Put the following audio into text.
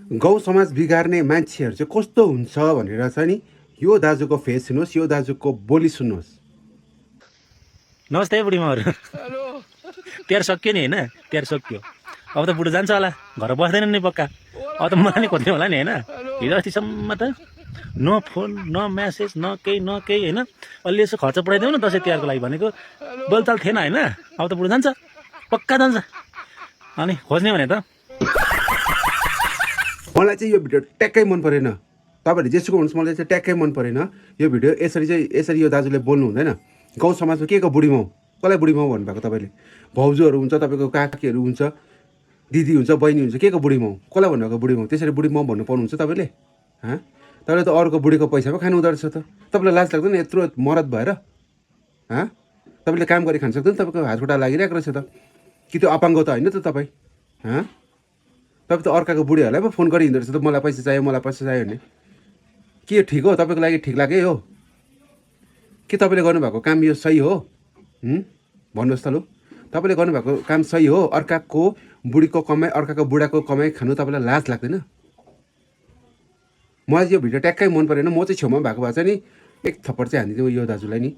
गाउँ समाज बिगार्ने मान्छेहरू चाहिँ कस्तो हुन्छ भनेर चाहिँ नि यो दाजुको फेस सुन्नुहोस्, यो दाजुको बोली सुन्नुहोस्। नमस्ते बुढीमाहरू। तिहार सक्यो नि होइन, तिहार सक्यो। अब त बुढो जान्छ होला, घर बस्दैन नि पक्का। अब त मलाई नि खोज्ने होला नि होइन। हिजो अस्तिसम्म त न फोन न म्यासेज न केही होइन। अलि यसो खर्च पठाइदेऊ न दसैँ तिहारको लागि भनेको बोलचाल थिएन होइन। अब त बुढो जान्छ, पक्का जान्छ। अनि खोज्ने भने त मलाई चाहिँ यो भिडियो ट्याक्कै मन परेन। तपाईँहरूले जेसुको हुनुहोस्, मलाई चाहिँ ट्याक्कै मन परेन यो भिडियो। यसरी यो दाजुले बोल्नु हुँदैन। गाउँ समाजमा के को बुढी माउ, कसलाई बुढी माउ भन्नुभएको तपाईँले? भाउजूहरू हुन्छ, तपाईँको काकीहरू हुन्छ, दिदी हुन्छ, बहिनी हुन्छ, के को बुढी माउ, कसलाई भन्नुभएको बुढी माउ? त्यसरी बुढी माउ भन्नु पाउनुहुन्छ तपाईँले? तपाईँले त अरूको बुढीको पैसामा खानु हुँदो रहेछ त। तपाईँलाई लाज लाग्दैन यत्रो मरद भएर? तपाईँले काम गरी खान सक्दैन? तपाईँको हातखुट्टा लागिरहेको रहेछ त। कि त्यो अपाङ्ग त होइन त तपाईँ? तपाईँ त अर्काको बुढीहरूलाई पो फोन गरिहिँदो रहेछ त, मलाई पैसा चाहियो, मलाई पैसा चाहियो भने। के ठिक हो? तपाईँको लागि ठिक लाग्यो हो? के तपाईँले गर्नुभएको काम यो सही हो? भन्नुहोस् त लु, तपाईँले गर्नुभएको काम सही हो? अर्काको बुढीको कमाइ, अर्काको बुढाको कमाइ खानु तपाईँलाई लाज लाग्दैन? मलाई यो भिडियो ट्याक्कै मन परेन। म चाहिँ छेउमा भएको भए चाहिँ नि एक थप्पड चाहिँ हानिदिउँ यो दाजुलाई नि।